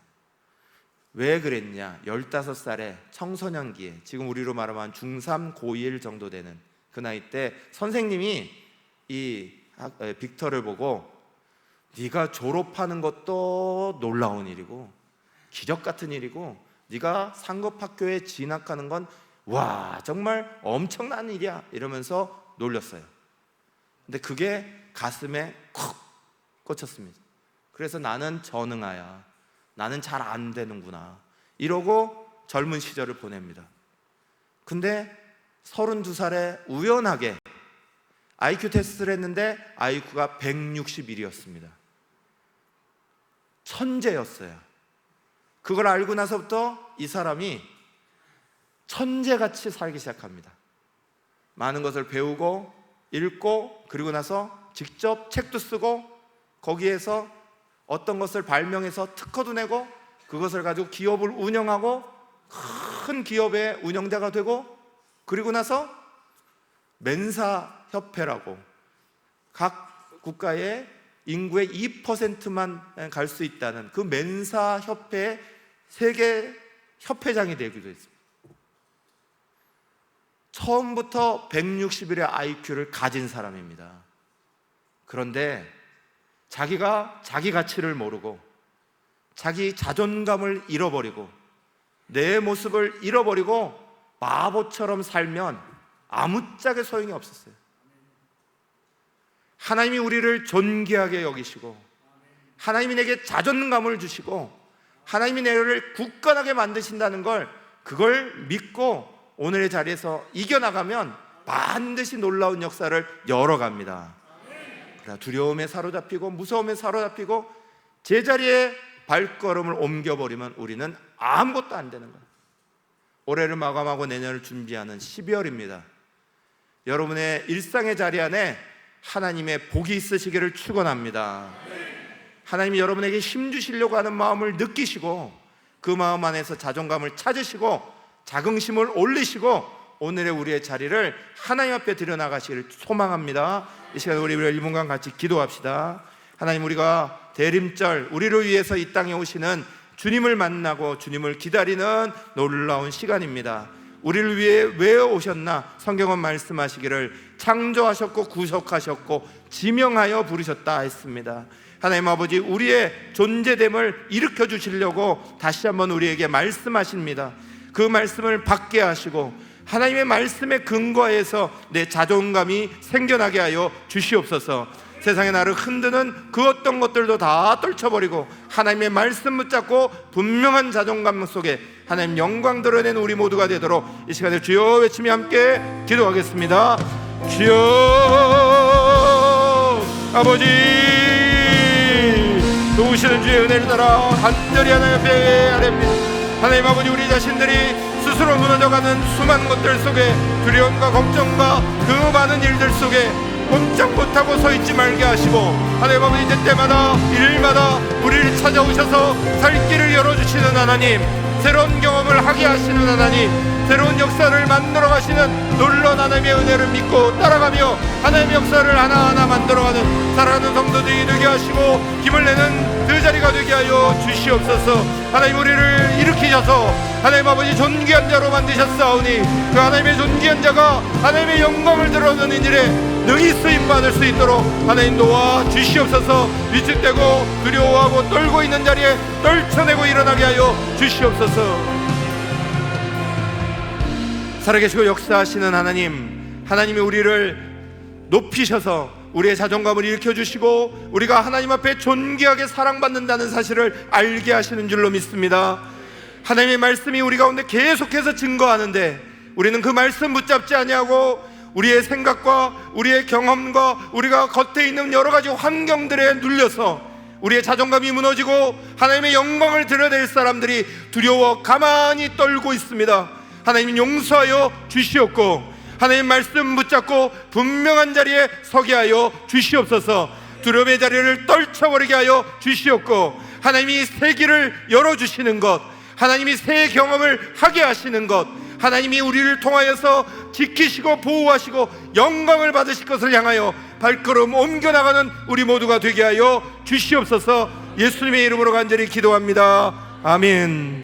왜 그랬냐? 15살에 청소년기에, 지금 우리로 말하면 중3, 고1 정도 되는 그 나이 때 선생님이 이 빅터를 보고 네가 졸업하는 것도 놀라운 일이고 기적 같은 일이고 네가 상급학교에 진학하는 건 와 정말 엄청난 일이야 이러면서 놀렸어요. 근데 그게 가슴에 콕 꽂혔습니다. 그래서 나는 전응하야, 나는 잘 안 되는구나 이러고 젊은 시절을 보냅니다. 근데 32살에 우연하게 IQ 테스트를 했는데 IQ가 161이었습니다. 천재였어요. 그걸 알고 나서부터 이 사람이 천재같이 살기 시작합니다. 많은 것을 배우고 읽고 그리고 나서 직접 책도 쓰고 거기에서 어떤 것을 발명해서 특허도 내고 그것을 가지고 기업을 운영하고 큰 기업의 운영자가 되고 그리고 나서 멘사협회라고 각 국가의 인구의 2%만 갈 수 있다는 그 멘사협회의 세계 협회장이 되기도 했습니다. 처음부터 160일의 IQ를 가진 사람입니다. 그런데 자기가 자기 가치를 모르고 자기 자존감을 잃어버리고 내 모습을 잃어버리고 바보처럼 살면 아무짝에 소용이 없었어요. 하나님이 우리를 존귀하게 여기시고 하나님이 내게 자존감을 주시고 하나님이 내를 굳건하게 만드신다는 그걸 믿고 오늘의 자리에서 이겨나가면 반드시 놀라운 역사를 열어갑니다. 그러나 두려움에 사로잡히고 무서움에 사로잡히고 제자리에 발걸음을 옮겨버리면 우리는 아무것도 안 되는 거예요. 올해를 마감하고 내년을 준비하는 12월입니다. 여러분의 일상의 자리 안에 하나님의 복이 있으시기를 축원합니다. 하나님이 여러분에게 힘 주시려고 하는 마음을 느끼시고 그 마음 안에서 자존감을 찾으시고 자긍심을 올리시고 오늘의 우리의 자리를 하나님 앞에 들여나가시기를 소망합니다. 이 시간에 우리 1분간 같이 기도합시다. 하나님, 우리가 대림절 우리를 위해서 이 땅에 오시는 주님을 만나고 주님을 기다리는 놀라운 시간입니다. 우리를 위해 왜 오셨나? 성경은 말씀하시기를 창조하셨고 구속하셨고 지명하여 부르셨다 했습니다. 하나님 아버지, 우리의 존재됨을 일으켜 주시려고 다시 한번 우리에게 말씀하십니다. 그 말씀을 받게 하시고 하나님의 말씀에 근거해서 내 자존감이 생겨나게 하여 주시옵소서. 세상에 나를 흔드는 그 어떤 것들도 다 떨쳐버리고 하나님의 말씀 붙잡고 분명한 자존감 속에 하나님 영광 드러내는 우리 모두가 되도록 이 시간에 주여 외치며 함께 기도하겠습니다. 주여 아버지, 도우시는 주의 은혜를 따라 간절히 하나님 앞에 아뢰옵니다. 하나님 아버지, 우리 자신들이 스스로 무너져가는 수많은 것들 속에 두려움과 걱정과 그 많은 일들 속에 꼼짝 못하고 서 있지 말게 하시고 하나님 아버지, 이제 때마다 일마다 우리를 찾아오셔서 살 길을 열어주시는 하나님, 새로운 경험을 하게 하시는 하나님, 새로운 역사를 만들어 가시는 놀라운 하나님의 은혜를 믿고 따라가며 하나님의 역사를 하나하나 만들어가는 사랑하는 성도들이 되게 하시고 힘을 내는 그 자리가 되게 하여 주시옵소서. 하나님, 우리를 일으키셔서 하나님 아버지 존귀한 자로 만드셨사오니 그 하나님의 존귀한 자가 하나님의 영광을 드러내는 일에 능히 쓰임받을 수 있도록 하나님 도와 주시옵소서. 위축되고 두려워하고 떨고 있는 자리에 떨쳐내고 일어나게 하여 주시옵소서. 살아계시고 역사하시는 하나님, 하나님이 우리를 높이셔서 우리의 자존감을 일으켜주시고 우리가 하나님 앞에 존귀하게 사랑받는다는 사실을 알게 하시는 줄로 믿습니다. 하나님의 말씀이 우리 가운데 계속해서 증거하는데 우리는 그 말씀 붙잡지 아니하고 우리의 생각과 우리의 경험과 우리가 겉에 있는 여러 가지 환경들에 눌려서 우리의 자존감이 무너지고 하나님의 영광을 드러낼 사람들이 두려워 가만히 떨고 있습니다. 하나님 용서하여 주시옵고 하나님 말씀 붙잡고 분명한 자리에 서게 하여 주시옵소서. 두려움의 자리를 떨쳐버리게 하여 주시옵고 하나님이 새 길을 열어주시는 것, 하나님이 새 경험을 하게 하시는 것, 하나님이 우리를 통하여서 지키시고 보호하시고 영광을 받으실 것을 향하여 발걸음 옮겨나가는 우리 모두가 되게 하여 주시옵소서. 예수님의 이름으로 간절히 기도합니다. 아멘.